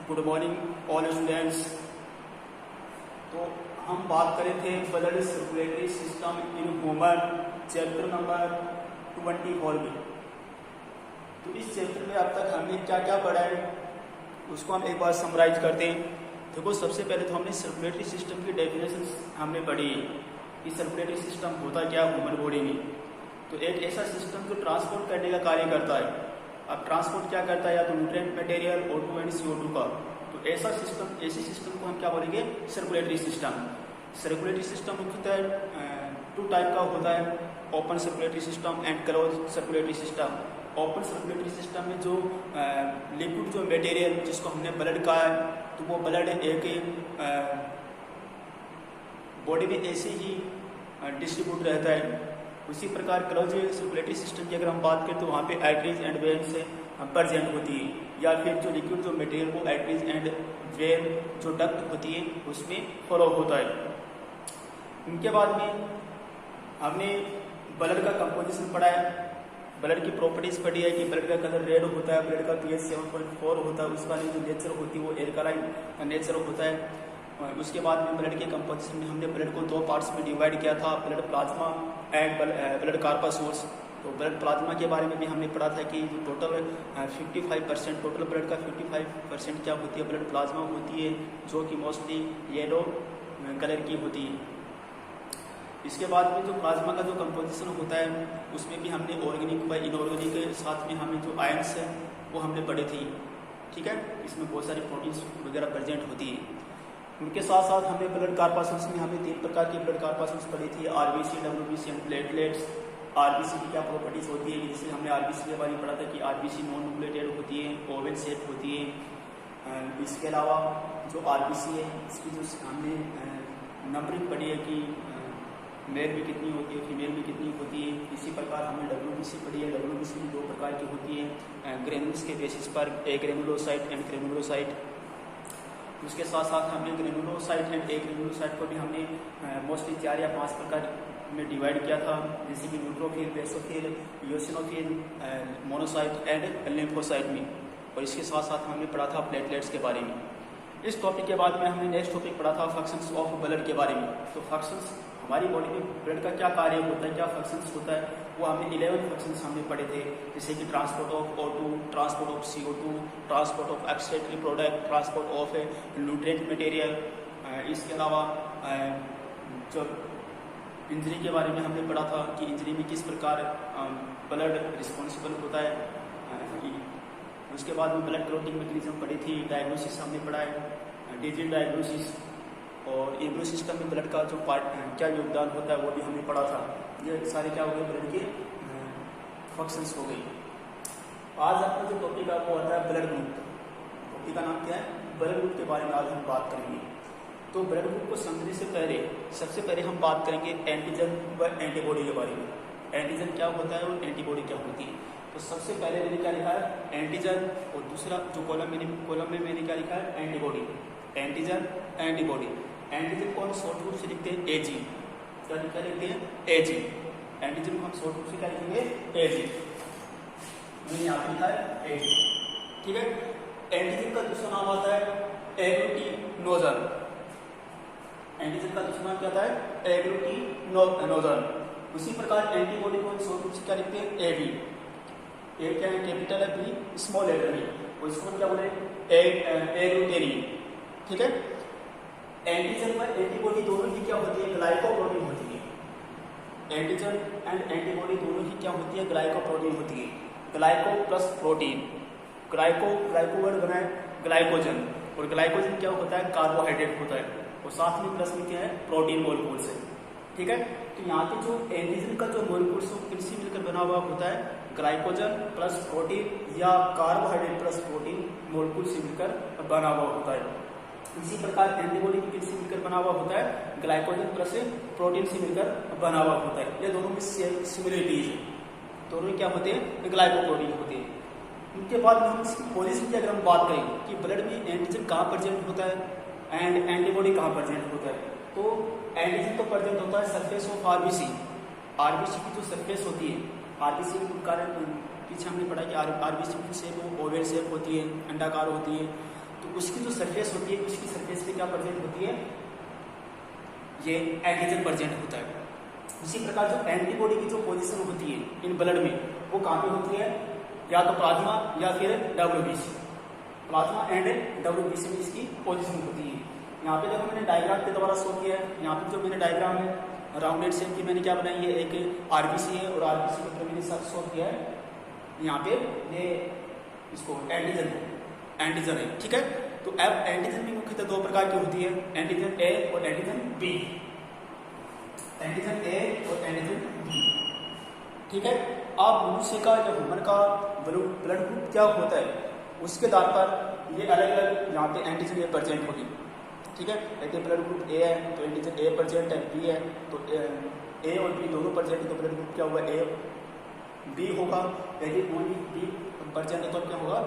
Good morning all students. तो हम बात कर रहे थे blood circulatory system in human, chapter number 24 में। तो इस चैप्टर में अब तक हमने क्या क्या पढ़ा है उसको हम एक बार समराइज करते हैं। देखो, सबसे पहले तो हमने सर्कुलेटरी सिस्टम की डेफिनेशन हमने पढ़ी कि सर्कुलेटरी सिस्टम होता क्या ह्यूमन बॉडी में। तो एक ऐसा सिस्टम जो ट्रांसपोर्ट करने का कार्य करता है। अब ट्रांसपोर्ट क्या करता है, या तो nutrient material, O2 and CO2 का। तो ऐसा सिस्टम, ऐसे सिस्टम को हम क्या बोलेंगे, सर्कुलेटरी सिस्टम। सर्कुलेटरी सिस्टम मुख्यतः टू टाइप का होता है, open circulatory system and close circulatory system. Open circulatory system में जो लिक्विड जो मटेरियल जिसको हमने ब्लड कहा है, तो वो ब्लड एक बॉडी में ऐसे ही डिस्ट्रीब्यूट रहता है। उसी प्रकार क्लोज सर्कुलेटरी सिस्टम की अगर हम बात करें तो वहाँ पे आर्टरीज एंड वेन्स प्रेजेंट होती है, या फिर जो लिक्विड जो मटेरियल वो आर्टरीज एंड वेन जो डक्ट होती है उसमें फॉलो होता है। उनके बाद में हमने ब्लड का कंपोजिशन पढ़ा है, ब्लड की प्रॉपर्टीज पढ़ी है कि ब्लड का कलर रेड होता है, ब्लड का pH 7.4 होता है, उसका जो नेचर होती है वो एल्कालाइन नेचर होता है। उसके बाद में ब्लड के कंपोजिशन में हमने ब्लड को दो पार्ट्स में डिवाइड किया था, ब्लड प्लाज्मा एंड ब्लड कार्पासोर्स। तो ब्लड प्लाज्मा के बारे में भी हमने पढ़ा था कि टोटल 55% टोटल ब्लड का 55% क्या होती है, ब्लड प्लाज्मा होती है, जो कि मोस्टली येलो कलर की होती है। इसके बाद में जो प्लाज्मा का जो कंपोजिशन होता है उसमें भी हमने ऑर्गेनिक व इनऑर्गेनिक के साथ में हमें जो आयंस है वो हमने पढ़े थे। ठीक है, इसमें बहुत सारी प्रोटीन्स वगैरह प्रेजेंट होती है। उनके साथ साथ हमने ब्लड कार्पासल्स में हमें 3 प्रकार की ब्लड कार्पासल्स पढ़ी थी, RBC, WBC and platelets. RBC की क्या प्रॉपर्टीज होती है, जैसे हमने आरबीसी के बारे में पढ़ा था कि आरबीसी नॉन न्यूक्लिएटेड होती है, ओवल शेप होती है। इसके अलावा जो आरबीसी है इसकी जो हमने नंबरिंग पढ़ी है कि मेल में कितनी होती है, फीमेल में कितनी होती है। इसी प्रकार हमने डब्ल्यूबीसी पढ़ी है, डब्ल्यूबीसी भी 2 प्रकार की होती है, ग्रेनुल्स के बेसिस पर, ए ग्रेनुलोसाइट एंड ग्रेनुलोसाइट। उसके साथ साथ हमने ग्रेनुलोसाइट एंड ए ग्रेनुलोसाइट को भी हमने मोस्टली 4 या 5 प्रकार में डिवाइड किया था, जैसे कि neutrophil, basophil, eosinophil, monocyte and lymphocyte में। और इसके साथ साथ हमने पढ़ा था प्लेटलेट्स के बारे में। इस टॉपिक के बाद में हमने नेक्स्ट टॉपिक पढ़ा था फंक्शंस ऑफ ब्लड के बारे में। तो फंक्शंस, हमारी बॉडी में ब्लड का क्या कार्य होता है, क्या फंक्शंस होता है, वो हमने 11 फंक्शंस हमने पढ़े थे, जैसे कि transport of O2, transport of CO2, transport of excretory product, transport of nutrient material. इसके अलावा जो इंजरी के बारे में हमने पढ़ा था कि इंजरी में किस प्रकार ब्लड रिस्पॉन्सिबल होता है। उसके बाद में ब्लड क्लॉटिंग मैकेनिज्म पढ़ी थी, डायग्नोसिस हमने पढ़ा है, डिजीज डायग्नोसिस, और इम्यून सिस्टम में ब्लड का जो पार्ट क्या योगदान होता है वो भी हमने पढ़ा था। ये सारे क्या हो गए, ब्लड के फंक्शंस हो गई। आज आपका जो टॉपिक है वो आता है ब्लड ग्रुप। टॉपिक का नाम क्या है, ब्लड ग्रुप के बारे में आज हम बात करेंगे। तो ब्लड ग्रुप को समझने से पहले सबसे पहले हम बात करेंगे एंटीजन व एंटीबॉडी के बारे में। एंटीजन क्या होता है और एंटीबॉडी क्या होती है। तो सबसे पहले मैंने क्या लिखा है, एंटीजन, और दूसरा जो कॉलम में मैंने क्या लिखा है, एंटीबॉडी। Antigen, antibody. एंटीजन को हम शॉर्ट रूप से लिखते हैं एजी। क्या लिखते हैं, एजी। एंटीजन को हम शॉर्ट रूप से क्या लिखेंगे, एजी। मैंने यहाँ पे लिखा है एजी। ठीक है। एंटीजन का दूसरा नाम आता है एग्लूटिनोजन। एंटीजन का दूसरा नाम क्या आता है, एग्लूटिनोजन। उसी प्रकार एंटीबॉडी को हम शॉर्ट रूप से क्या लिखते हैं, एबी। ए क्या है, कैपिटल है, बी स्मॉल लेटर में, और इसको क्या बोले, एग्लूटेरिन। ठीक है। एंटीजन व एंटीबॉडी दोनों ही क्या होती है, ग्लाइकोप्रोटीन होती है। एंटीजन एंड एंटीबॉडी दोनों ही क्या होती है, ग्लाइकोप्रोटीन होती है। Glyco plus protein, glyco word बना है ग्लाइकोजन, और ग्लाइकोजन क्या होता है, कार्बोहाइड्रेट होता है, और साथ में प्लस में क्या है, प्रोटीन मॉलिक्यूल्स है। ठीक है। तो यहाँ पे जो एंटीजन का जो मॉलिक्यूल्स है वो किनसे मिलकर बना हुआ होता है, ग्लाइकोजन प्लस प्रोटीन या कार्बोहाइड्रेट प्लस प्रोटीन मॉलिक्यूल से मिलकर बना हुआ होता है। इसी प्रकार एंटीबॉडी भी किससे मिलकर बना हुआ होता है, ग्लाइकोजन प्लस प्रोटीन से मिलकर बना हुआ होता है। ये दोनों में सिमिलरिटीज है, दोनों क्या होते हैं, ग्लाइकोप्रोटीन होते हैं। उनके बाद में हम इसकी पोजीशन की अगर हम बात करें कि ब्लड में एंटीजन कहाँ प्रेजेंट होता है एंड एंटीबॉडी कहाँ प्रेजेंट होता है, तो एंटीजन तो प्रेजेंट होता है सरफेस ऑफ आरबीसी। आरबीसी की जो सरफेस होती है, आरबीसी के कारण पीछे हमने पढ़ा कि आरबीसी की शेप ओवल शेप होती है, अंडाकार होती है। तो उसकी जो सरफेस होती है उसकी सरफेस पे क्या प्रेजेंट होती है, ये एंटीजन प्रेजेंट होता है। इसी प्रकार जो एंटीबॉडी की जो पोजीशन होती है इन ब्लड में वो कहाँ पे होती है, या तो प्लाज्मा या फिर WBC, प्लाज्मा एंड WBC में इसकी पोजीशन होती है। यहाँ पे देखो मैंने डायग्राम के द्वारा शो किया है। यहाँ पे जो मैंने डायग्राम है राउंडेड शेप की मैंने क्या बनाई है, एक RBC है और RBC को मैंने साथ शो किया है। यहाँ पे ये इसको एंटीजन है, ठीक है। तो अब एंटीजन में मुख्यतः दो प्रकार की होती है, एंटीजन A और एंटीजन B, एंटीजन A और एंटीजन B, ठीक है। अब मनुष्य का या ह्यूमन का ब्लड ग्रुप क्या होता है उसके आधार पर ये अलग अलग यहाँ पे एंटीजन ए प्रेजेंट होगी, ठीक है। यदि ब्लड ग्रुप A है तो एंटीजन A प्रेजेंट है, B है तो A और B दोनों प्रेजेंट है तो ब्लड ग्रुप क्या हुआ, B होगा। यदि ओनली B प्रेजेंट है तो क्या होगा,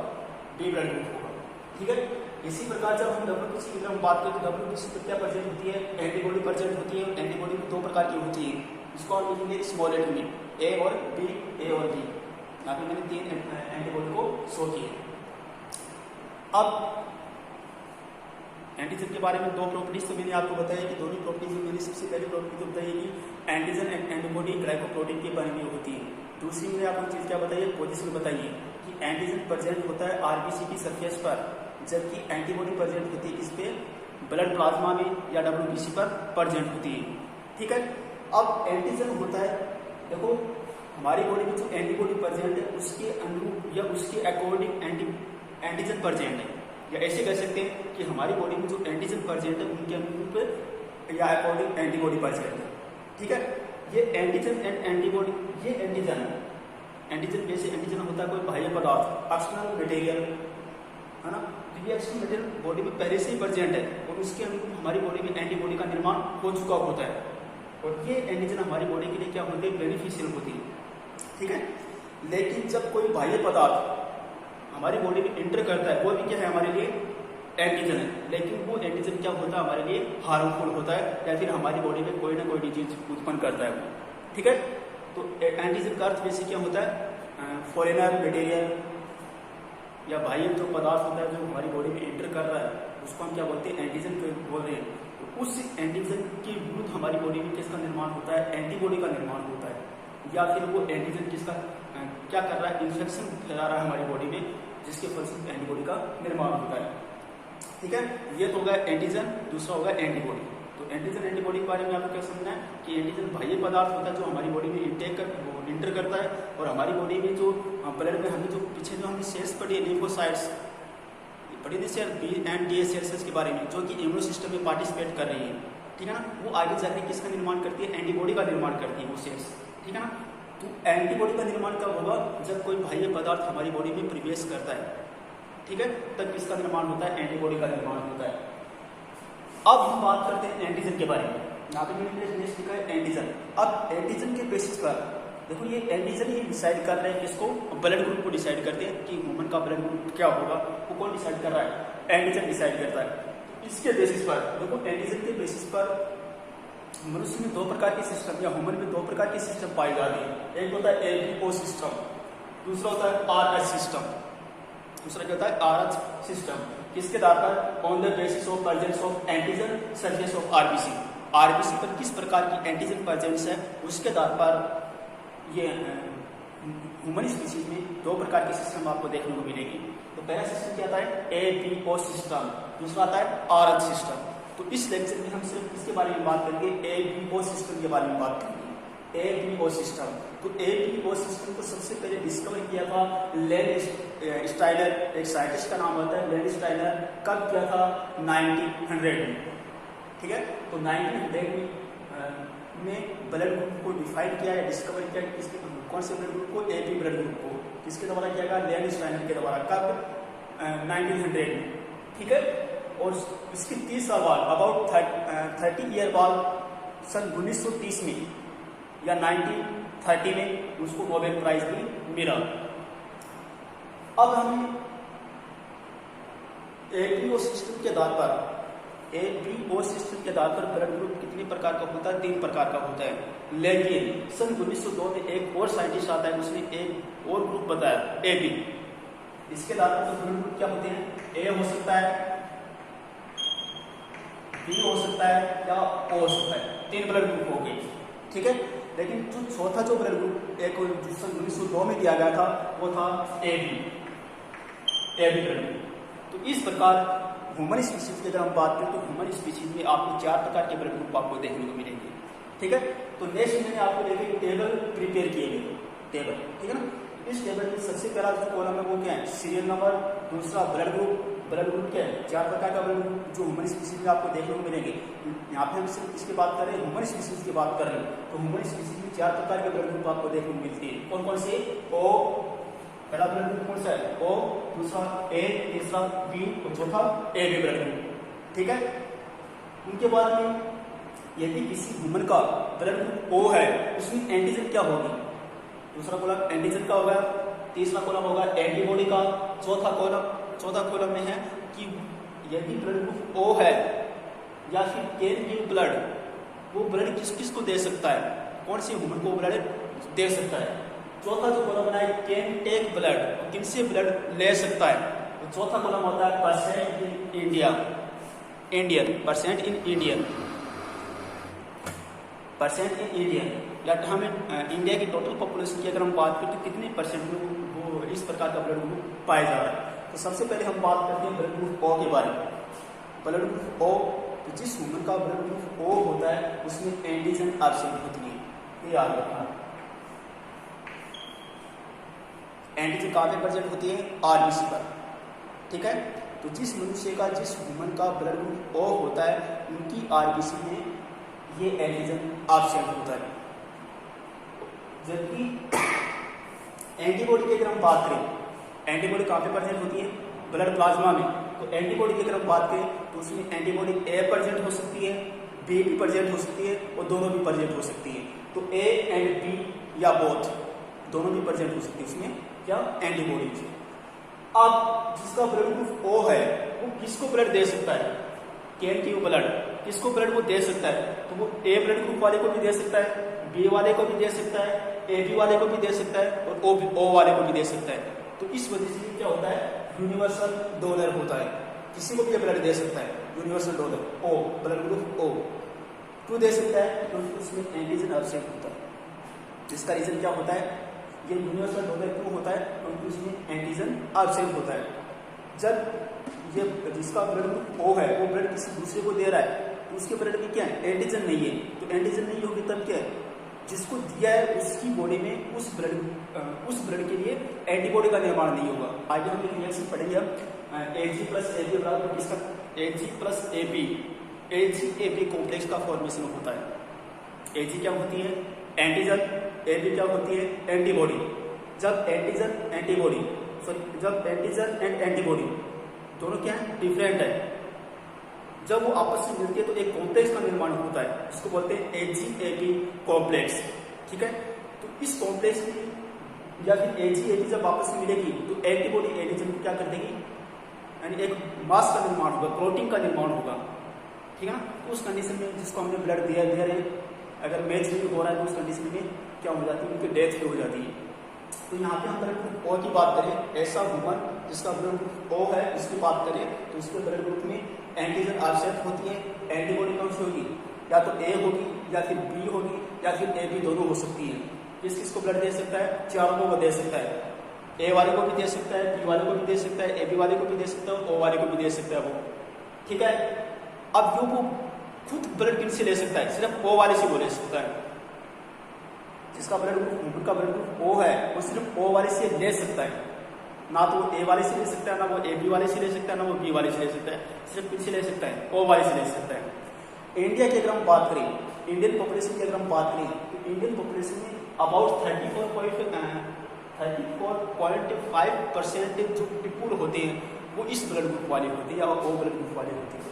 B ब्लड ग्रुप होगा, ठीक है। इसी प्रकार जब हम WBC की हम बात करें तो WBC पर क्या प्रेजेंट होती है, एंटीबॉडी प्रेजेंट होती है। एंटीबॉडी में दो प्रकार की होती है, इसको हम लिखेंगे स्मॉल लेटर में A और B, A और B। यहाँ पे मैंने तीन एंटीबॉडी को शो किए। अब एंटीजन के बारे में दो प्रॉपर्टीज तो मैंने आपको बताया कि दोनों प्रॉपर्टीज में मैंने सबसे पहली प्रॉपर्टी तो बताई कि एंटीजन एंड एंटीबॉडी ग्लाइकोप्रोटीन के बारे में होती है। दूसरी मैंने आपको चीज़ क्या बताई है, पोजीशन बताइए कि एंटीजन प्रेजेंट होता है RBC की सरफेस पर, जबकि एंटीबॉडी प्रेजेंट होती है इस पे ब्लड प्लाज्मा में या WBC पर प्रेजेंट होती है, ठीक है। अब एंटीजन होता है, देखो हमारी बॉडी में जो एंटीबॉडी प्रेजेंट है उसके अनुरूप या उसके अकॉर्डिंग एंटीजन प्रेजेंट है, या ऐसे कह सकते हैं कि हमारी बॉडी में जो एंटीजन प्रेजेंट है उनके अनुरूप या अकॉर्डिंग एंटीबॉडी प्रेजेंट है, ठीक है। ये एंटीजन एंड एंटीबॉडी, ये एंटीजन है, एंटीजन जैसे एंटीजन होता है कोई बाह्य पदार्थ, एक्सटर्नल मटेरियल, है ना। तो ये एक्सटर्नल मटेरियल बॉडी में पहले से ही प्रेजेंट है और उसके अनुरूप हमारी बॉडी में एंटीबॉडी का निर्माण हो चुका होता है, और ये एंटीजन हमारी बॉडी के लिए क्या होते हैं, बेनिफिशियल होती है, ठीक है। लेकिन जब कोई बाह्य पदार्थ हमारी बॉडी में एंटर करता है वो भी क्या है, हमारे लिए एंटीजन है, लेकिन वो एंटीजन क्या होता है, हमारे लिए हार्मफुल होता है या फिर हमारी बॉडी में कोई ना कोई डिजीज उत्पन्न करता है वो, ठीक है। तो एंटीजन का अर्थ वैसे क्या होता है, फॉरेनर मटेरियल या बाह्य जो पदार्थ होता है जो हमारी बॉडी में एंटर कर रहा है उसको हम क्या बोलते हैं, एंटीजन बोल रहे हैं। तो उस एंटीजन के विरुद्ध हमारी बॉडी में किसका निर्माण होता है, एंटीबॉडी का निर्माण होता है, या फिर वो एंटीजन किसका क्या कर रहा है, इन्फेक्शन फैला रहा है हमारी बॉडी में, जिसके फलस्वरूप एंटीबॉडी का निर्माण होता है, ठीक है। ये तो होगा एंटीजन, दूसरा होगा एंटीबॉडी। तो एंटीजन एंटीबॉडी के बारे में आपको क्या समझना है कि एंटीजन बाह्य पदार्थ होता है जो हमारी बॉडी में इंटर करता है, और हमारी बॉडी में जो ब्लड में हमें जो पीछे जो हमने सेल्स पढ़ी है लिम्फोसाइट्स पढ़ी थी sir, B and D cells के बारे में, जो कि इम्यून सिस्टम में पार्टिसिपेट कर रही है, ठीक है ना। वो आगे जाकर किसका निर्माण करती है, एंटीबॉडी का निर्माण करती है वो सेल्स, ठीक है ना। तो एंटीबॉडी का निर्माण कब होगा, जब कोई बाह्य पदार्थ हमारी बॉडी में प्रवेश करता है, ठीक है, तब किसका निर्माण होता है, एंटीबॉडी का निर्माण होता है। अब हम बात करते हैं एंटीजन के बारे में। यहाँ पे मैंने नेक्स्ट लिखा है एंटीजन। अब एंटीजन के बेसिस पर देखो ये एंटीजन ही डिसाइड कर रहे हैं किसको, ब्लड ग्रुप को डिसाइड करते हैं कि ह्यूमन का ब्लड ग्रुप क्या होगा, वो कौन डिसाइड कर रहा है, एंटीजन डिसाइड करता है। इसके बेसिस पर देखो एंटीजन के बेसिस पर मनुष्य में दो प्रकार के सिस्टम या ह्यूमन में दो प्रकार के सिस्टम पाए जाते हैं। एक होता है ABO सिस्टम, दूसरा होता है RH सिस्टम। दूसरा क्या होता है RH सिस्टम, किसके आधार पर, on the basis of presence of antigen surface of RBC पर किस प्रकार की एंटीजन प्रेजेंस है उसके आधार पर ये ह्यूमन स्पीशीज में दो प्रकार के सिस्टम आपको देखने को मिलेगी। तो पहला सिस्टम क्या आता है, ABO सिस्टम, दूसरा आता है RH सिस्टम। तो इस लेक्चर में हम सिर्फ इसके बारे में बात करेंगे, ABO सिस्टम के बारे में बात करेंगे, ABO सिस्टम। तो ABO सिस्टम को सबसे पहले डिस्कवर किया था लैंड स्टाइनर, एक साइंटिस्ट का नाम होता है लैंड स्टाइनर। कब किया था, 1900 में, ठीक है। तो 1900 में ब्लड ग्रुप को डिफाइन किया या डिस्कवर किया, किसके कौन से ब्लड ग्रुप को, AB ब्लड ग्रुप को, किसके द्वारा किया गया, लैंड स्टाइनर के द्वारा। कब, 1900 में, ठीक है। और इसके 30 साल बाद, अबाउट 30 ईयर बाद, सन 1930 में या 1930 में उसको नोबेल प्राइज भी मिला। अब हमें ABO सिस्टम के आधार पर, ABO सिस्टम के आधार पर ब्लड ग्रुप कितने प्रकार का होता है, 3 प्रकार का होता है। लेकिन सन 1902 में एक और साइंटिस्ट आता है, उसने एक और ग्रुप बताया AB, इसके आधार पर तो ब्लड ग्रुप क्या होते हैं, ए हो सकता है, बी हो सकता है या ओ हो सकता है, 3 ब्लड ग्रुप हो गए, ठीक है। लेकिन जो चौथा जो ब्लड ग्रुप एक 1902 में दिया गया था वो था ए बी ब्लड ग्रुप। तो इस प्रकार ह्यूमन स्पीशीज की अगर हम बात करें तो ह्यूमन स्पीशीज में आपको 4 प्रकार के ब्लड ग्रुप आपको देखने को मिलेंगे, ठीक है। तो नेक्स्ट मैंने आपको देखिए टेबल प्रिपेयर किए गए टेबल, ठीक है ना। इस टेबल में सबसे पहला जो कॉलम है वो क्या है, सीरियल नंबर, दूसरा ब्लड ग्रुप क्या है, 4 प्रकार का ब्लड ग्रुप जो ह्यूमन स्पीशीज में आपको देखने को मिलेंगे। यहाँ पे हम सिर्फ इसकी बात कर रहे हैं, ह्यूमन स्पीशीज की बात कर रहे हैं। तो ह्यूमन स्पीशीज में 4 प्रकार के ब्लड ग्रुप आपको देखने को मिलती है। कौन कौन से, ओ पहला ब्लड ग्रुप कौन सा है, ओ, दूसरा ए, तीसरा बी और चौथा ए बी ब्लड ग्रुप, ठीक है। उनके बाद में यदि किसी ह्यूमन का ब्लड ग्रुप ओ है उसमें एंटीजन क्या होगी, दूसरा कॉलम एंटीजन का होगा, तीसरा कॉलम होगा एंटीबॉडी का, चौथा कॉलम में है कि यदि ब्लड ग्रुप ओ है या फिर कैन गिव ब्लड, वो ब्लड किस किस को दे सकता है, कौन से ह्यूमन को ब्लड दे सकता है। चौथा जो कॉलम है कैन टेक ब्लड, किनसे ब्लड ले सकता है। तो चौथा कॉलम होता है percent in India, percent in Indian, या हमें इंडिया की टोटल पॉपुलेशन की अगर हम बात करें तो कितने परसेंट में वो इस प्रकार का ब्लड ग्रुप पाया जा रहा है। तो सबसे पहले हम बात करते हैं ब्लड ग्रुप ओ के बारे में। ब्लड ग्रुप ओ, तो जिस ह्यूमन का ब्लड ग्रुप ओ होता है उसमें एंटीजन एब्सेंट होती है, ये याद रखना। एंटीजन कहाँ पे प्रेजेंट होती है, आरबीसी पर, ठीक है। तो जिस ह्यूमन का ब्लड ग्रुप ओ होता है उनकी आरबीसी में ये एंटीजन एब्सेंट होता है। जबकि एंटीबॉडी की अगर हम बात करें, एंटीबॉडी कहाँ पे प्रेजेंट होती है, ब्लड प्लाज्मा में। तो एंटीबॉडी की अगर हम बात करें तो उसमें एंटीबॉडी ए प्रेजेंट हो सकती है, बी भी प्रेजेंट हो सकती है और दोनों भी प्रेजेंट हो सकती है। तो ए एंड बी या बोथ दोनों भी प्रेजेंट हो सकती है उसमें क्या, एंटीबॉडी। अब जिसका ब्लड ग्रुप ओ है वो किसको ब्लड दे सकता है, कैन गिव ब्लड, किसको ब्लड वो दे सकता है। तो वो ए ब्लड ग्रुप वाले को भी दे सकता है, बी वाले को भी दे सकता है, ए बी वाले को भी दे सकता है और ओ वाले को भी दे सकता है। तो इस वजह से क्या होता है, यूनिवर्सल डोनर होता है, किसी को भी ब्लड दे सकता है, universal donor. O blood group O क्यों दे सकता है, क्योंकि उसमें एंटीजन एब्सेंट होता है। इसका रीजन क्या होता है, ये यूनिवर्सल डोनर क्यों होता है, क्योंकि उसमें एंटीजन एब्सेंट होता है। जब ये जिसका ब्लड ग्रुप ओ है वो ब्लड किसी दूसरे को दे रहा है तो उसके ब्लड में क्या है, एंटीजन नहीं है। तो एंटीजन नहीं होगी तब क्या है, जिसको दिया है उसकी बॉडी में उस ब्लड के लिए एंटीबॉडी का निर्माण नहीं होगा। आगे हम एक रिएक्शन पढ़ेंगे, एजी प्लस ए बी बराबर इसका एजी प्लस ए बी कॉम्प्लेक्स का फॉर्मेशन होता है। एजी क्या होती है, एंटीजन, ए बी क्या होती है, एंटीबॉडी। जब एंटीजन एंड एंटीबॉडी दोनों क्या है, डिफरेंट है, जब वो आपस में मिलती है तो एक कॉम्प्लेक्स का निर्माण होता है जिसको बोलते हैं एजी-ए-बी कॉम्प्लेक्स, ठीक है। तो इस कॉम्प्लेक्स में या फिर एजी-ए-बी जब आपस में मिलेगी तो एंटीबॉडी एंटीजन को क्या कर देगी, यानी एक मास का निर्माण होगा, प्रोटीन का निर्माण होगा, ठीक है ना। तो उस कंडीशन में जिसको हमने ब्लड दिया दे रहे हैं, अगर मैच नहीं हो रहा है तो उस कंडीशन में क्या हो जाती है, उनकी डेथ भी हो जाती है। तो यहाँ पे हम ब्लड ग्रुप ओ की बात करें, ऐसा ह्यूमन जिसका ब्लड ग्रुप ओ है उसकी बात करें तो उसके ब्लड ग्रुप में एंटीजन एब्सेंट होती है, एंटीबॉडी कौन सी होगी, या तो ए होगी या फिर बी होगी या फिर ए बी दोनों हो सकती है। किस किस को ब्लड दे सकता है, चारों को दे सकता है, ए वाले को भी दे सकता है, बी वाले को भी दे सकता है, ए बी वाले को भी दे सकता है, ओ वाले को भी दे सकता है वो, ठीक है। अब जो वो खुद ब्लड किन से ले सकता है, सिर्फ ओ वाले से वो ले सकता है। जिसका ब्लड ग्रुप, उनका ब्लड ग्रुप ओ है वो सिर्फ ओ वाले से ले सकता है, ना तो वो ए वाले से ले सकता है, ना वो ए बी वाले से ले सकता है, ना वो बी वाले से ले सकता है, सिर्फ किससे ले सकता है, ओ वाले से ले सकता है। इंडिया की अगर हम बात करें, इंडियन पॉपुलेशन की अगर हम बात करें तो इंडियन पॉपुलेशन में अबाउट 34.5% जो पीपुल होते हैं वो इस ब्लड ग्रुप वाले होते हैं या ओ ब्लड ग्रुप वाले होते हैं।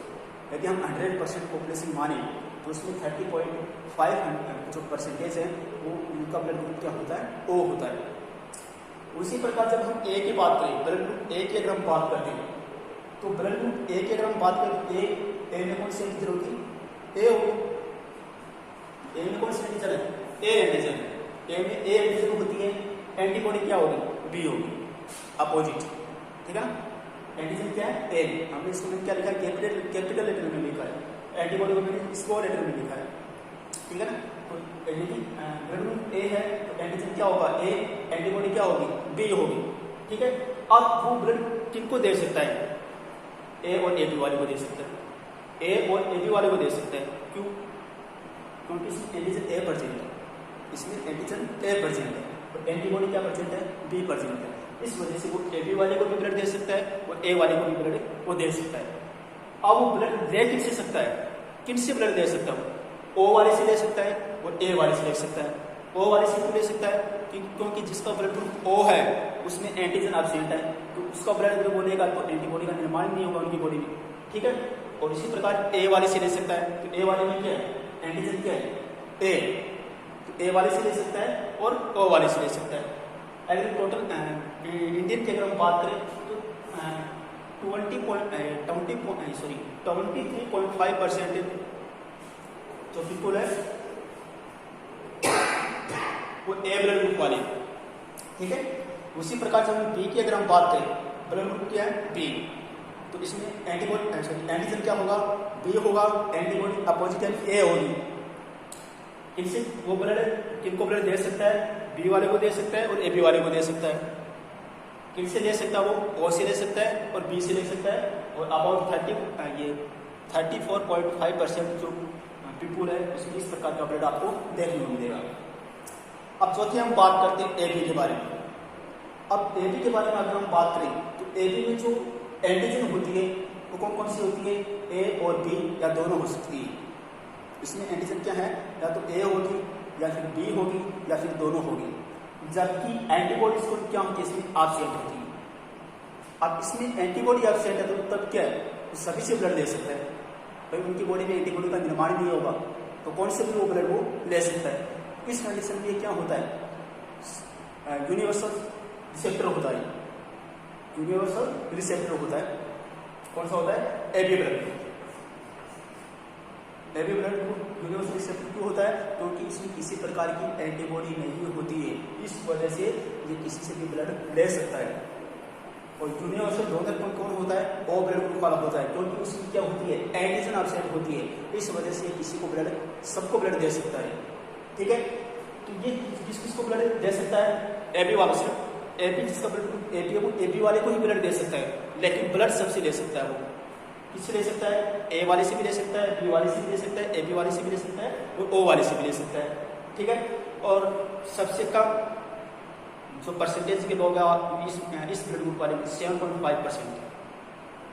यदि हम 100% पॉपुलेशन माने तो उसमें 30.5 जो परसेंटेज है वो उनका ब्लड ग्रुप क्या होता है, ओ होता है। उसी प्रकार जब हम ए की बात करें, ब्लड ग्रुप ए की अगर हम बात करते हैं तो ब्लड ग्रुप ए की अगर हम बात करें तो ए में कौन सी एंटीजन होगी, ए होगी, ए में कौन सी एंटीजन है, ए एंटीजन, ए में ए एंटीजन होती है, एंटीबॉडी क्या होगी, बी होगी, अपोजिट, ठीक है ना। एंटीजन क्या है? ए। हमने इसको क्या लिखा है? कैपिटल लेटर में लिखा है। एंटीबॉडी को मैंने स्मॉल लेटर में लिखा है, ठीक है ना। तो यदि ब्लड ग्रुप ए है तो एंटीजन क्या होगा? ए। एंटीबॉडी क्या होगी? बी होगी, ठीक है। अब वो ब्लड किनको दे सकता है? ए और ए बी वाले को दे सकता है। ए और ए बी वाले को दे सकता है। क्यों? क्योंकि इसमें एंटीजन ए प्रेजेंट है, इसमें एंटीजन ए प्रेजेंट है और एंटीबॉडी क्या प्रेजेंट है? बी प्रेजेंट है। इस वजह से वो ए बी वाले को भी ब्लड दे सकता है और ए वाले को भी ब्लड वो दे सकता है। अब वो ब्लड ले किनसे सकता है? किनसे ब्लड दे सकता है? ओ वाले से ले सकता है और ए वाले से ले सकता है। ओ वाले से क्यों ले सकता है? क्योंकि जिसका ब्लड ग्रुप ओ है उसमें एंटीजन एब्सेंट है, तो उसका ब्लड ग्रुप होने का तो एंटीबॉडी का निर्माण नहीं होगा उनकी बॉडी में, ठीक है। और इसी प्रकार ए वाले से ले सकता है, तो ए वाले में क्या है? एंटीजन क्या है? ए। तो ए वाले से ले सकता है और ओ वाले से ले सकता है। अगर टोटल इंडियन की अगर हम बात करें तो 23.5% जो पीपल है वो ए ब्लड ग्रुप वाले, ठीक है। उसी प्रकार से हम बी की अगर हम बात करें, ब्लड ग्रुप क्या है? बी। तो इसमें एंटीजन क्या होगा? बी होगा। एंटीबॉडी अपोजिट ए होगी। इनसे वो ब्लड किनको ब्लड दे सकता है? बी वाले को दे सकता है और ए बी वाले को दे सकता है। किनसे ले सकता है? वो ओ से ले सकता है और बी से ले सकता है। और अबाउट 34.5% जो पीपुल है उसमें इस प्रकार का ब्लड आपको देखने को मिलेगा। अब चौथी हम बात करते हैं ए बी के बारे में। अब ए बी के बारे में अगर हम बात करें तो ए बी में जो एंटीजन होती है वो कौन कौन सी होती है? ए और बी या दोनों हो सकती है। इसमें एंटीजन क्या है? या तो ए होगी या फिर बी होगी या फिर दोनों होगी। जबकि एंटीबॉडीज को क्या होती है? इसमें एब्सेंट होती है। अब इसमें एंटीबॉडी एब्सेंट है तो तब क्या है? तो सभी से ब्लड ले सकता है। भाई उनकी बॉडी में एंटीबॉडी का निर्माण नहीं होगा तो कौन से भी वो ब्लड वो ले सकता है। इस कंडीशन में क्या होता है? यूनिवर्सल रिसेप्टर होता है। यूनिवर्सल रिसेप्टर होता है। कौन सा होता है? AB blood. AB blood universal receptor क्यों होता है? क्योंकि इसमें किसी प्रकार की एंटीबॉडी नहीं होती है, इस वजह से ये किसी से भी ब्लड ले सकता है। और यूनिवर्सल डोनर कौन होता है? ओ ब्लड ग्रुप वाला होता है, क्योंकि उसमें क्या होती है? एंटीजन एब्सेंट होती है। इस वजह से किसी को ब्लड, सबको ब्लड दे सकता है, ठीक है। तो ये किसको ब्लड दे सकता है? एबी वालों से। एबी जिसका ब्लड ग्रुप एबी है वो एबी वाले को ही ब्लड दे सकता है, लेकिन ब्लड सबसे ले सकता है। वो किससे ले सकता है? ए वाले से भी ले सकता है, बी वाले से भी ले सकता है, एबी वाले से भी ले सकता है और ओ वाले से भी ले सकता है, ठीक है। और सबसे कम जो परसेंटेज के लोग हैं इस ब्लड ग्रुप वाले में 7.5%।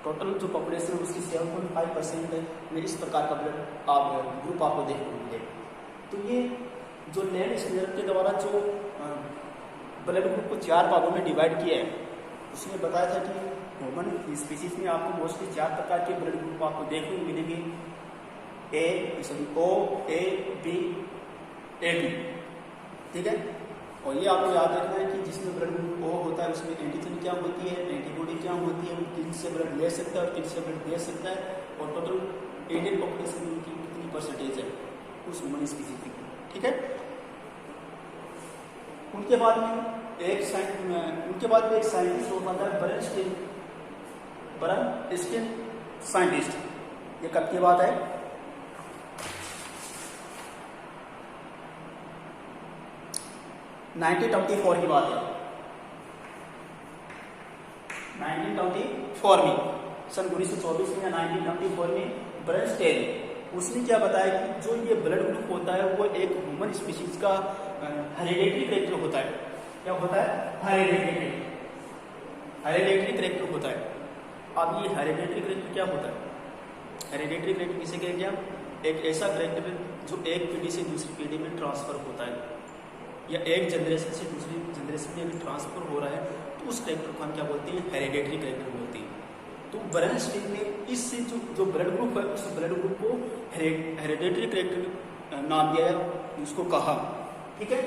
टोटल जो पॉपुलेशन है उसकी 7.5% है में इस प्रकार का ब्लड ग्रुप आपको देखने को मिलेगा। तो ये जो लैंड स्केलर के द्वारा जो ब्लड ग्रुप को 4 भागों में डिवाइड किया है उसने बताया था कि ह्यूमन स्पीसीज में आपको मोस्टली 4 प्रकार के ब्लड ग्रुप आपको देखने को मिलेंगे। ओ, ए, बी, ए बी, ठीक है। और ये आपको याद रखना है कि जिसमें ब्लड ग्रुप ओ होता है उसमें एंटीजन क्या होती है, एंटीबॉडी क्या होती है, वो किनसे ब्लड ले सकता है और किनसे ब्लड दे सकता है, और टोटल इंडियन पॉपुलेशन की कितनी परसेंटेज है उस ह्यूमन स्पीसीज की, ठीक है। उनके बाद में एक साइंटिस्ट होता है बर्नस्टीन साइंटिस्ट। ये कब की बात है? 1924 की बात है। 1924 में, सन 1924 में या 1924 में बर्नस्टीन उसने क्या बताया कि जो ये ब्लड ग्रुप होता है वो एक ह्यूमन स्पीशीज का हेरिडेटरी करेक्टर होता है। क्या होता है? हेरिडेटरी करेक्टर होता है। अब ये हेरिडेटरी करेक्टर क्या होता है? हेरिडेटरी करेक्टर किसे कहेंगे हम? एक ऐसा करेक्टर जो एक पीढ़ी से दूसरी पीढ़ी में ट्रांसफर होता है, या एक जनरेशन से दूसरी जनरेशन में अगर ट्रांसफर हो रहा है तो उस करेक्टर को हम क्या बोलते हैं? हेरिडेटरी करेक्टर बोलते हैं। तो बर्नस्टीन ने इस जो ब्लड ग्रुप है उस ब्लड ग्रुप को हेरिडेटरी करेक्टर नाम दिया है, उसको कहा, ठीक है।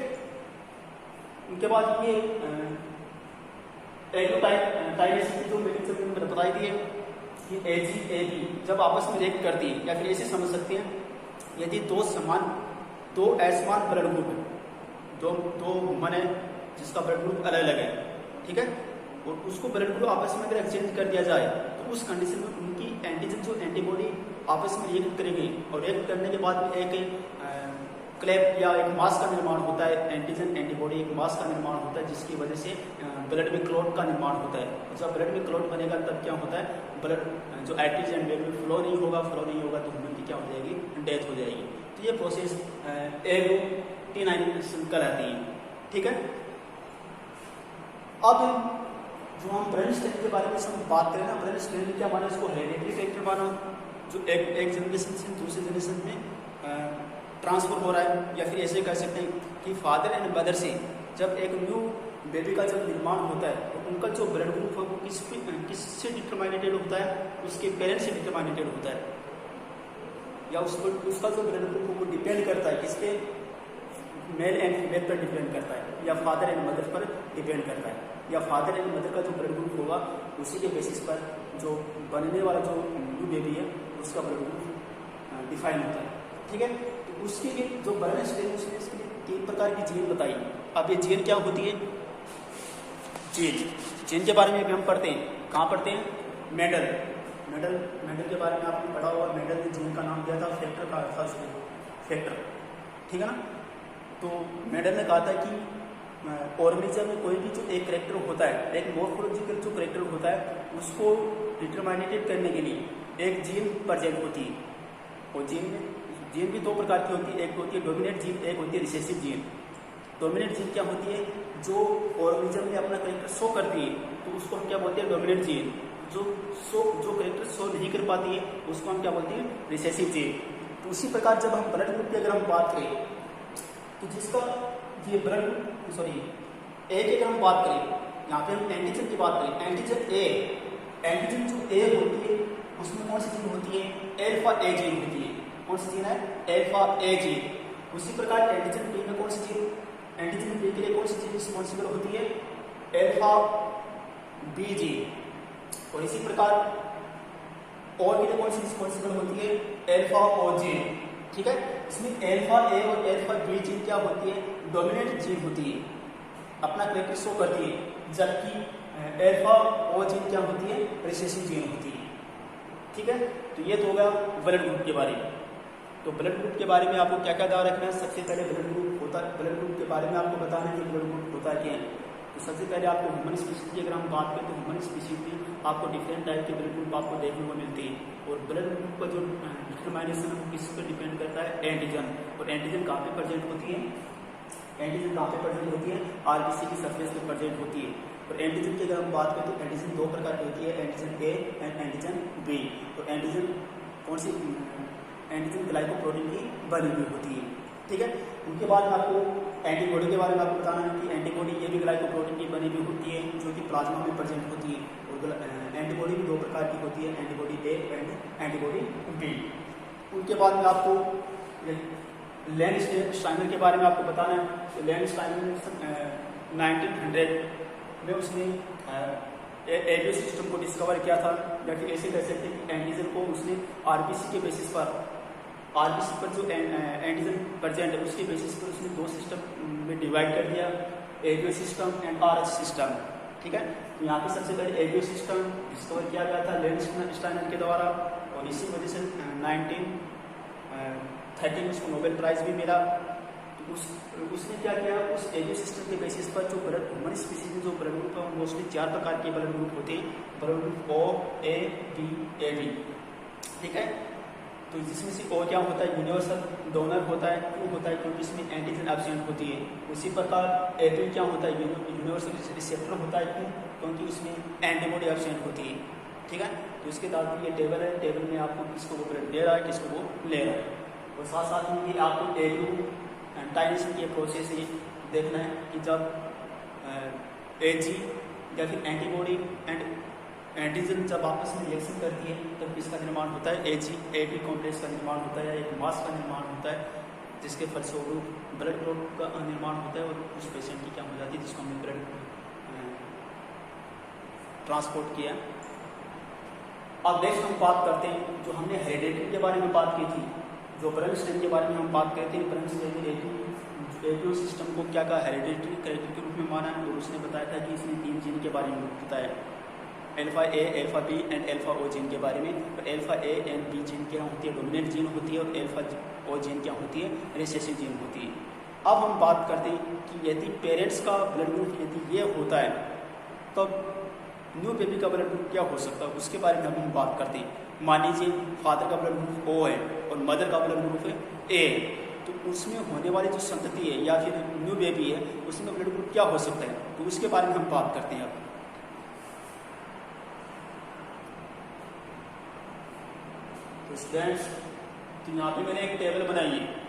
उनके बाद ये एग्रोटाइनेस की जो मेडिसिन मैंने बताई दी है कि एजी एबी जब आपस में रिएक्ट करती है, या फिर ऐसे समझ सकते हैं यदि दो असमान ब्लड ग्रुप है, दो ह्यूमन है जिसका ब्लड ग्रुप अलग अलग है, ठीक है। और उसको ब्लड ग्रुप आपस में अगर एक्सचेंज कर दिया जाए तो उस कंडीशन में उनकी एंटीजन जो एंटीबॉडी आपस में रिएक्ट करेंगे और रिएक्ट करने के बाद में एक क्लैप या एक मास का निर्माण होता है। एंटीजन एंटीबॉडी एक मास का निर्माण होता है जिसकी वजह से ब्लड में क्लॉट का निर्माण होता है। जब ब्लड में क्लॉट बनेगा तब क्या होता है, ब्लड जो आर्टरीज एंड वेन में फ्लो नहीं होगा तो ह्यूमन की क्या हो जाएगी, डेथ हो जाएगी। तो ये प्रोसेस एग्लूटिनाइजेशन कहलाती है। ठीक है, अब जो हम ब्रेन स्टेम के बारे में हम बात करें ना, ब्रेन स्टेम क्या माना, इसको हेरिडिटरी फैक्टर माना, जो एक जनरेशन से दूसरे जनरेशन में ट्रांसफर हो रहा है। या फिर ऐसे कह सकते हैं कि फादर एंड मदर से जब एक न्यू बेबी का जब निर्माण होता है तो उनका जो ब्लड ग्रुप है वो किससे डिटरमाइनेटेड होता है, उसके पेरेंट्स से डिटरमाइनेटेड होता है, या उसका जो ब्लड ग्रुप है वो डिपेंड करता है किसके, मेल एंड फीमेल पर डिपेंड करता है, या फादर एंड मदर पर डिपेंड करता है, या फादर एंड मदर का जो ब्लड ग्रुप होगा उसी के बेसिस पर जो बनने वाला जो न्यू बेबी है उसका ब्लड ग्रुप डिफाइन होता है। ठीक है, तो उसके लिए जो ब्रेन स्टेम उसने इसके लिए 3 प्रकार की जीन बताई। अब ये जीन क्या होती है, जीन के बारे में भी हम पढ़ते हैं। कहाँ पढ़ते हैं, मेंडल के बारे में आपने पढ़ा होगा। मेंडल ने जीन का नाम दिया था फैक्टर का, था उसको फैक्टर। ठीक है ना, तो मेंडल ने कहा था कि ऑर्गेनिज्म में कोई भी जो एक करेक्टर होता है, एक मॉर्फोलॉजिकल जो करेक्टर होता है उसको डिटरमाइनेटेड करने के लिए एक जीन प्रेजेंट होती है। और जीन भी 2 प्रकार की होती है, एक होती है डोमिनेंट जीन, एक होती है रिसेसिव जीन। डोमिनेंट जीन क्या होती है, जो ऑर्गेनिज्म में अपना करेक्टर शो करती है तो उसको हम क्या बोलते हैं, डोमिनेंट जीन। जो करेक्टर शो नहीं कर पाती है उसको हम क्या बोलते हैं, रिसेसिव जीन। तो उसी प्रकार जब हम ब्लड ग्रुप की अगर हम बात करें तो जिसका ये ब्लड ए की अगर हम बात करें, यहाँ पे हम एंटीजन की बात करें, एंटीजन जो ए होती है उसमें कौन सी जीन होती है, अल्फा ए जीन होती है। कौन सी जीन है, अल्फा ए जीन। उसी प्रकार एंटीजन बी में कौन सी जीन, एंटीजन बी के लिए कौन सी जीन रिस्पॉन्सिबल होती है, अल्फा बी जीन। और इसी प्रकार और के लिए कौन सी रिस्पॉन्सिबल होती है, अल्फा ओ जीन। ठीक है, इसमें अल्फा ए और अल्फा बी जीन क्या होती है, डोमिनेंट जीन होती है, अपना करेक्टर शो करती है, जबकि अल्फा ओ जीन क्या होती है, रिसेसिव जीन होती है। ठीक है, तो ये तो होगा ब्लड ग्रुप के बारे में। तो ब्लड ग्रुप के बारे में आपको क्या क्या ध्यान रखना है, सबसे पहले ब्लड ग्रुप के बारे में आपको बताना है कि ब्लड ग्रुप होता क्या है। तो सबसे पहले आपको ह्यूमन स्पीशीज की अगर हम बात करें तो ह्यूमन स्पीशीज में आपको डिफरेंट टाइप के ब्लड ग्रुप आपको देखने को मिलती है। और ब्लड ग्रुप का जो डिटरमाइनेशन है वो किस पर डिपेंड करता है, एंटीजन। और एंटीजन कहाँ पे प्रेजेंट होती है, एंटीजन कहाँ पे प्रेजेंट होती है, आरबीसी की सरफेस पे प्रेजेंट होती है। और एंटीजन की अगर हम बात करें तो एंटीजन 2 प्रकार की होती है, antigen A and antigen B. तो एंटीजन कौन सी, एंटीजन ग्लाइकोप्रोटीन की बनी हुई होती है। ठीक है, उनके बाद में आपको एंटीबॉडी के बारे में आपको बताना है कि एंटीबॉडी ये भी ग्लाइकोप्रोटीन की बनी हुई होती है जो कि प्लाज्मा में प्रेजेंट होती है। और एंटीबॉडी भी 2 प्रकार की होती है, antibody A and antibody B. उनके बाद में आपको लैंड स्टाइनर के बारे में आपको बताना है। तो लैंड स्टाइनर ने 1900 में उसने एडियो सिस्टम को डिस्कवर किया था, या फिर ऐसे कह सकते हैं कि एंटीजन को उसने आरबीसी के बेसिस पर, आरबीसी पर जो एंटीजन प्रेजेंट है उसके बेसिस पर उसने 2 सिस्टम में डिवाइड कर दिया, audio system and RH system. ठीक है, तो यहाँ पे सबसे पहले एडियो सिस्टम डिस्कवर किया गया था लैंड स्टाइनर के द्वारा, और इसी वजह से 1930 में उसको नोबेल प्राइज भी मिला। उसने क्या किया, उस एडियो सिस्टम के बेसिस पर जो ब्लड ह्यूमन स्पीशीज में जो ब्लड ग्रुप है मोस्टली 4 प्रकार के ब्लड ग्रुप होते हैं, ब्लड ग्रुप ओ, ए, बी, ए, बी। ठीक है, तो जिसमें से ओ क्या होता है, यूनिवर्सल डोनर होता है, क्यों होता है, क्योंकि इसमें एंटीजन एब्सेंट होती है। उसी प्रकार ए बी क्या होता है, यूनिवर्सल रिसेप्टर होता है, क्यों, क्योंकि उसमें एंटीबॉडी एब्सेंट होती है। ठीक है, तो इसके साथ ये टेबल है, टेबल में आपको किसको वो ब्लड दे रहा है, किसको वो ले रहा है। और साथ साथ में ये आपको एग्लूटाइनेशन की प्रोसेस ये देखना है कि जब एजी या फिर एंटीबॉडी एंड एंटीजन जब आपस में रिएक्शन करती है तब इसका निर्माण होता है, एजी एबी कॉम्प्लेक्स का निर्माण होता है, एक मास का निर्माण होता है, जिसके फलस्वरूप ब्लड ग्रुप का निर्माण होता है और उस पेशेंट की क्या हो जाती है, जिसको हमने ब्लड ट्रांसपोर्ट किया। अब नेक्स्ट हम बात करते हैं जो हमने हेरिडिटी के बारे में बात की थी, जो ब्रेन स्टेम के बारे में हम बात करते हैं। ब्रेन स्टेम पेपियो सिस्टम को क्या कहा, हेरिडेटरी कैरेक्टर के रूप में माना है। और उसने बताया था कि इसने 3 जीन के बारे में बताया, alpha A, alpha B and alpha O gene के बारे में। तो alpha A and B gene क्या होती है, डोमिनेंट जीन होती है, और अल्फा ओ जीन क्या होती है, रिसेसिव जीन होती है। अब हम बात करते हैं कि यदि पेरेंट्स का ब्लड ग्रुप यदि ये होता है तो न्यू बेबी का ब्लड ग्रुप क्या हो सकता है, उसके बारे में हम बात करते हैं। मान लीजिए फादर का ब्लड ग्रुप ओ है और मदर का ब्लड ग्रुप है ए, तो उसमें होने वाली जो संतति है या फिर न्यू बेबी है उसमें ब्लड ग्रुप क्या हो सकता है, तो उसके बारे में हम बात करते हैं। तो स्टूडेंट्स, तो यहाँ पे मैंने एक टेबल बनाई है।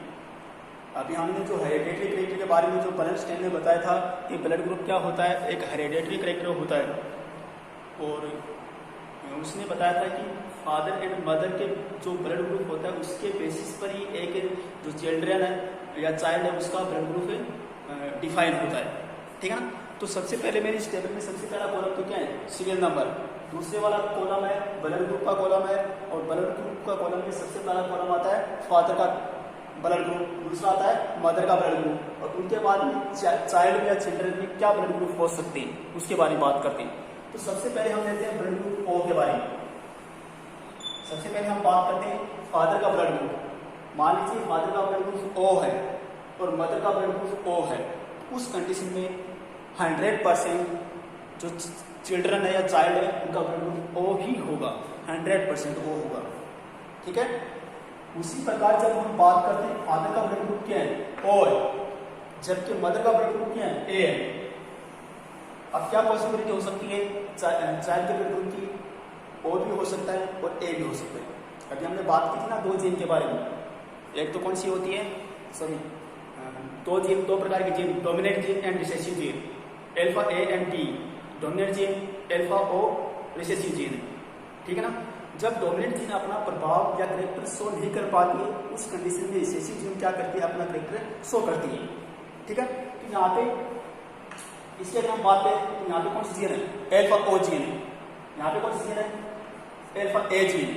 अभी हमने जो हेरिडेटरी करेक्टर के बारे में जो बर्नस्टाइन ने बताया था कि ब्लड ग्रुप क्या होता है, एक हेरिडेटरी करेक्टर होता है, और उसने बताया था कि फादर एंड मदर के जो ब्लड ग्रुप होता है उसके बेसिस पर ही एक जो चिल्ड्रन है या चाइल्ड है उसका ब्लड ग्रुप डिफाइन होता है, ठीक है ना। तो सबसे पहले मेरी इस टेबल में सबसे पहला कॉलम तो क्या है, सीरियल नंबर। दूसरे वाला कॉलम है ब्लड ग्रुप का कॉलम है, और ब्लड ग्रुप का कॉलम में सबसे पहला कॉलम आता है फादर का ब्लड ग्रुप, दूसरा आता है मदर का ब्लड ग्रुप, और उनके बाद में चाइल्ड या चिल्ड्रन में क्या ब्लड ग्रुप हो सकते हैं उसके बारे में बात करते हैं। तो सबसे पहले हम लेते हैं ब्लड ग्रुप ओ के बारे में। सबसे पहले हम बात करते हैं फादर का ब्लड ग्रुप। मान लीजिए फादर का ब्लड ग्रुप ओ है और मदर का ब्लड ग्रुप ओ है, उस कंडीशन में 100% जो चिल्ड्रन है या चाइल्ड है उनका ब्लड ग्रुप ओ ही होगा, 100% ओ होगा, ठीक है। उसी प्रकार जब हम बात करते हैं फादर का ब्लड ग्रुप क्या है, ओ है, जबकि मदर का ब्लड ग्रुप क्या है, ए है। अब क्या पॉसिबिलिटी हो सकती है, चाइल्ड के ब्लड ग्रुप की ओ भी हो सकता है और ए भी हो सकता है। अभी हमने बात की थी ना 2 जीन के बारे में, एक तो कौन सी होती है, सॉरी 2 प्रकार की gene, dominant gene and recessive gene, alpha A and B, dominant gene, alpha O, recessive gene, ठीक है ना। जब डोमिनेंट जीन अपना प्रभाव या करेक्टर शो नहीं कर पाती है उस कंडीशन में रिसेसिव जीन क्या करती है, अपना करेक्टर शो करती है, ठीक है। तो यहाँ पे इसके अगर हम बात करें तो यहाँ पे कौन सी जीन है, अल्फा ओ जीन है, यहाँ पे कौन सी जीन है, अल्फा ए जीन,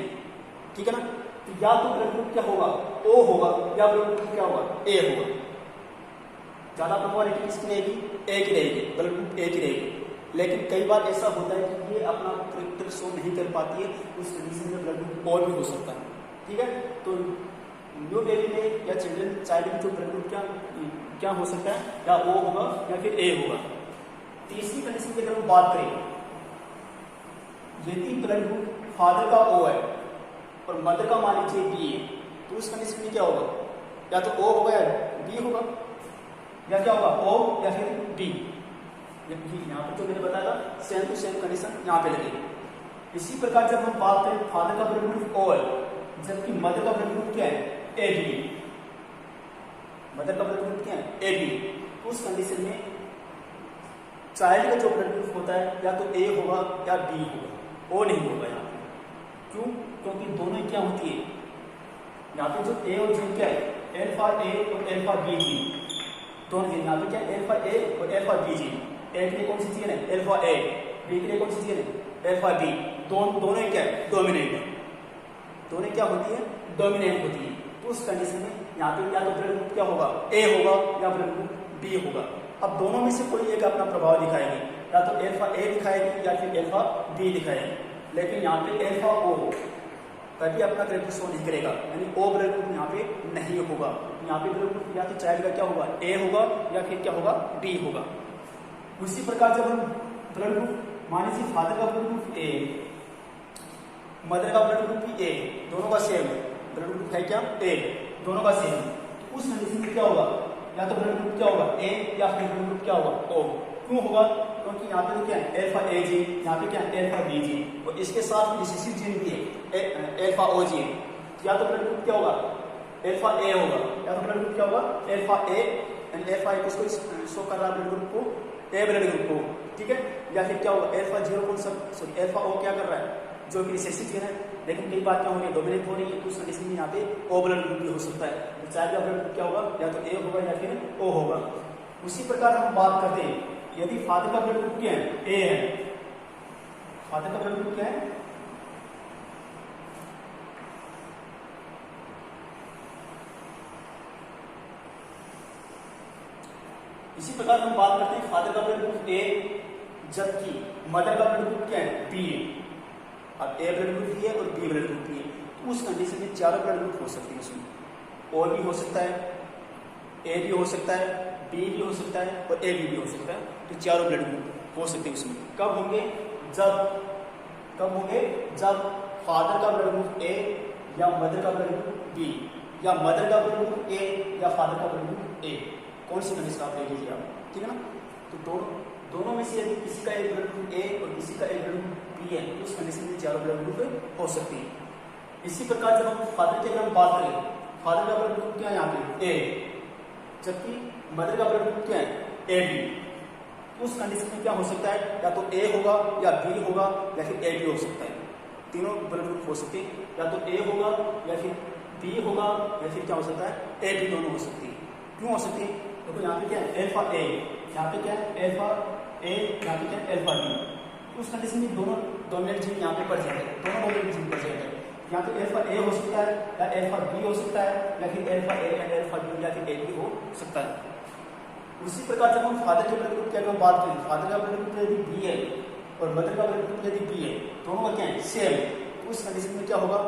ठीक है ना। तो या तो ब्लड ग्रुप क्या होगा, ओ होगा, या ब्लड ग्रुप क्या होगा, ए होगा। ज्यादा प्रोबेबिलिटी किसकी रहेगी, ए की रहेगी, ब्लड ग्रुप ए की रहेगी। लेकिन कई बार ऐसा होता है कि ये अपना करेक्टर शो नहीं कर पाती है, उस कंडीशन में ब्लड ग्रुप और भी हो सकता है, ठीक है। तो न्यू बेबी में या चिल्ड्रन चाइल्ड में जो ब्लड ग्रुप क्या हो सकता है, या ओ होगा या फिर ए होगा। तीसरी कंडीशन की अगर हम बात करें, यदि ब्लड ग्रुप फादर का ओ है और मदर का मान लीजिए बी है, तो उस कंडीशन में क्या होगा, या तो ओ होगा या बी होगा, या क्या होगा, ओ या फिर बी। यहाँ पर जो मैंने बताया था सेम टू सेम कंडीशन यहाँ पे लगेगी। इसी प्रकार जब हम बात करें फादर का ब्लड ग्रुप ओ है जबकि मदर का ब्लड ग्रुप क्या है, ए बी, मदर का ब्लड ग्रुप क्या है, ए बी, उस कंडीशन में चाइल्ड का जो ब्लड ग्रुप होता है या तो ए होगा या बी होगा, ओ नहीं होगा यहाँ पे। क्यों, क्योंकि दोनों क्या होती है, यहाँ पे जो ए और जीन क्या है, अल्फा ए और अल्फा बी जीन, दोनों जीन यहाँ पे क्या है, अल्फा ए और अल्फा बी जीन। ए के लिए कौन सी जीन है, अल्फा ए, बी के लिए कौन सी जीन है, अल्फा बी। दोनों क्या है, डोमिनेंट है, दोनों क्या होती है, डोमिनेंट होती है। तो उस कंडीशन में यहाँ पे या तो ब्लड ग्रुप क्या होगा, ए होगा या ब्लड ग्रुप बी होगा। अब दोनों में से कोई एक अपना प्रभाव दिखाएगी, या तो अल्फा ए दिखाएगी या फिर अल्फा बी दिखाएगी। लेकिन यहाँ पे अल्फा ओ कभी अपना करेक्टर शो नहीं करेगा, यानी ओ ब्लड ग्रुप यहाँ पे नहीं होगा। यहाँ पे ब्लड ग्रुप या तो चाइल्ड का क्या होगा, ए होगा या फिर क्या होगा, बी होगा। उसी प्रकार जब हम ब्लड ग्रुप मान लीजिए फादर का ब्लड ग्रुप ए, मदर का ब्लड ग्रुप भी ए, दोनों का सेम है, ब्लड ग्रुप है क्या, ए, दोनों का सेम है। तो उस कंडीशन में क्या होगा, या तो ब्लड ग्रुप क्या होगा, ए, या फिर ब्लड ग्रुप क्या होगा, ओ। क्यों होगा, क्योंकि यहाँ पे तो क्या है, अल्फा ए जीन, यहाँ पे क्या है, अल्फा बी जीन, और इसके साथ रिसेसिव जीन भी है, अल्फा ओ जीन। या तो ब्लड ग्रुप क्या होगा, अल्फा ए होगा, या तो ब्लड ग्रुप क्या होगा, अल्फा ए, एंड अल्फा ए किसको शो कर रहा है, ब्लड ग्रुप को, ए ब्लड ग्रुप को, ठीक है। या फिर क्या होगा, अल्फा जीरो कौन सा, सॉरी अल्फा ओ क्या कर रहा है, जो कि रिसेसिव जीन है। लेकिन कई बात क्या हो रही है, डोमिनेंट हो रही है, तो उस कंडीशन में यहाँ पे ओ ब्लड ग्रुप भी हो सकता है। तो चाइल्ड का ब्लड ग्रुप क्या होगा, या तो ए होगा या फिर ओ होगा। उसी प्रकार हम बात करते हैं यदि फादर का ब्लड ग्रुप क्या है, ए है, फादर का ब्लड ग्रुप क्या है, इसी प्रकार हम बात करते हैं फादर का ब्लड ग्रुप ए, जबकि मदर का ब्लड ग्रुप क्या है, बी है। अब ए ब्लड ग्रुप बी है और बी ब्लड ग्रुप बी है, तो उस कंडीशन में चारों ब्लड ग्रुप हो सकते हैं इसमें। और भी हो सकता है, ए भी हो सकता है, बी भी हो सकता है और ए भी हो सकता है, तो चारों ब्लड ग्रुप हो सकते हैं उसमें। कब होंगे, जब फादर का ब्लड ग्रुप ए या मदर का ब्लड ग्रुप बी या मदर का ब्लड ग्रुप ए या फादर का ब्लड ग्रुप ए, कौन सी कंडीशन आप ले लीजिए आप, ठीक है ना। तो दोनों में से यदि किसी का एक ब्लड ग्रुप ए और किसी का एक ब्लड ग्रुप बी है, तो उस कंडीशन में चारों ब्लड ग्रुप हो सकती है। इसी प्रकार जब हम फादर की अगर हम बात करें, फादर का ब्लड ग्रुप क्या है यहाँ पे, ए, जबकि मदर का ब्लड ग्रुप क्या है, ए बी, उस कंडीशन में क्या हो सकता है, या तो ए होगा या बी होगा या फिर ए बी हो सकता है। तीनों ब्लड ग्रुप हो सकते हैं, या तो ए होगा या फिर बी होगा या फिर क्या हो सकता है, ए बी दोनों हो सकती है। क्यों हो सकती है, देखो यहाँ पे क्या है, एल्फा ए, यहाँ पे क्या है, एल्फा ए, यहाँ पे क्या है, एल्फा बी। उस कंडीशन में दोनों डोमिनेंट जीन यहाँ पे प्रेजेंट है, दोनों डोमिनेंट जीन प्रेजेंट है। यहाँ पे एल्फा ए हो सकता है या एल्फा बी हो सकता है या फिर alpha A and alpha B या फिर ए बी हो सकता है। उसी प्रकार जब हम फादर के ब्लड ग्रुप की अगर बात करें, फादर का ब्लड ग्रुप यदि बी है और मदर का ब्लड ग्रुप यदि बी है, दोनों का क्या है, सेम है, तो उस कंडीशन में क्या होगा,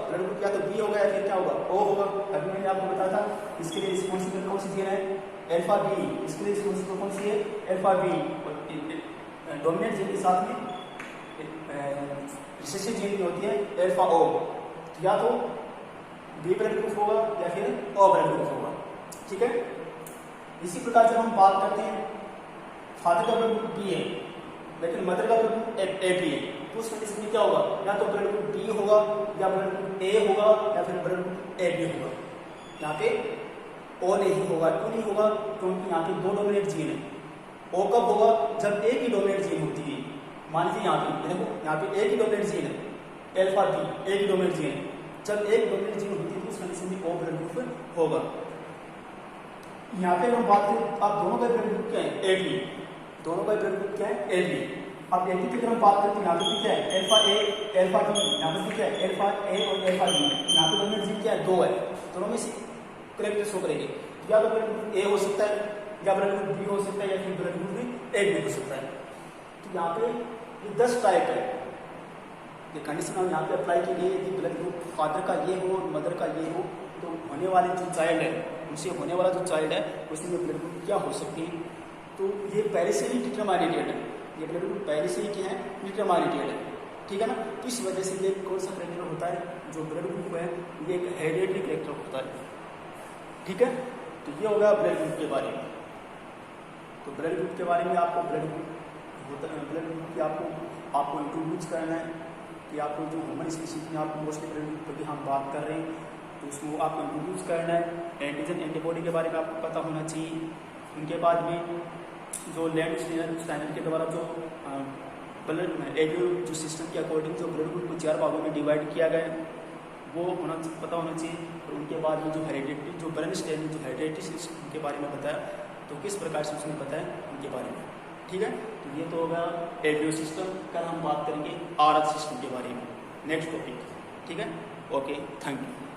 ब्लड ग्रुप या तो बी होगा या फिर क्या होगा, ओ होगा। अभी मैंने आपको बताया था इसके लिए रिस्पॉन्सिबल कौन सी जीन है, एल्फा बी, इसके लिए रिस्पॉन्सिबल कौन सी है, एल्फा बी। और डोमिनेंट जीन के साथ में रिसेसिव जीन भी होती है एल्फा ओ, तो या तो बी ब्लड ग्रुप होगा या फिर ओ ब्लड ग्रुप होगा, ठीक है। इसी प्रकार जब हम बात करते हैं फादर का ब्लड ग्रुप बी है लेकिन मदर का ब्लड ग्रुप ए बी है, तो उस कंडीशन में क्या होगा, या तो ब्लड ग्रुप बी होगा या ब्लड ग्रुप ए होगा या फिर ब्लड ग्रुप ए बी होगा। यहाँ पे ओ नहीं होगा, क्यों नहीं होगा, क्योंकि यहाँ पे दो डोमिनेंट जीन है। ओ कब होगा, जब एक ही डोमिनेंट जीन होती है। मान लीजिए यहाँ पे देखो, यहाँ पे एक ही डोमिनेंट जीन है, एल्फा बी एक ही डोमिनेंट जीन है, जब एक डोमिनेंट जीन होती है तो उस कंडीशन में ओ ब्लड ग्रुप होगा। यहाँ पे हम बात करें, अब दोनों का ब्लड ग्रुप क्या है, ए बी, दोनों का ब्लड ग्रुप क्या है, ए बी। अब ए बी की अगर हम बात करते हैं, यहाँ पे क्या है, एल्फा ए एल्फा बी, यहाँ पे क्या है, एल्फा ए और एल्फा बी। यहाँ पे डोमिनेंट जीन क्या है, दो है, दोनों में से करेक्ट शो करेंगे, या तो ब्लड ग्रुप ए हो सकता है या ब्लड ग्रुप बी हो सकता है या फिर ब्लड ग्रुप ए बी हो सकता है। तो यहाँ पे ये 10 टाइप है, ये कंडीशन हम यहाँ पे अप्लाई की गई है कि ब्लड ग्रुप फादर का ये हो मदर का ये हो, तो होने वाले जो चाइल्ड है, उनसे होने वाला जो चाइल्ड है उसमें ब्लड ग्रुप क्या हो सकती है, तो ये पहले से ही डिटरमाइनेटेड है, ये ब्लड ग्रुप पहले से ही क्या है, डिटरमाइनेटेड है, ठीक है ना। तो इस वजह से ये कौन सा करेक्टर होता है, जो ब्लड ग्रुप है ये एक हेरिडिटरी करेक्टर होता है, ठीक है। तो ये होगा ब्लड ग्रुप के बारे में। तो ब्लड ग्रुप के बारे में आपको ब्लड ग्रुप की आपको इंट्रोड्यूस करना है कि आपको जो ह्यूमन स्पीशीज में आपको मोस्टली ब्लड ग्रुप की हम बात कर रहे हैं, तो उसको आपको इंट्रोड्यूस करना है। एंटीजन एंटीबॉडी के बारे में आपको पता होना चाहिए। उनके बाद में जो लैंड स्टैंडर्ड के द्वारा जो ब्लड एडियो जो सिस्टम के अकॉर्डिंग जो ब्लड ग्रुप को 4 भागों में डिवाइड किया गया है वो पता होना चाहिए। और उनके बाद में जो हेरिडिटरी जो ब्लड स्टैंडर्ड जो हेरिडिटरी सिस्टम के बारे में बताया, तो किस प्रकार से उसने बताया उनके बारे में, ठीक है। तो ये तो होगा एडियो सिस्टम। कल हम बात करेंगे आरएच सिस्टम के बारे में, नेक्स्ट टॉपिक, ठीक है। Okay, thank you.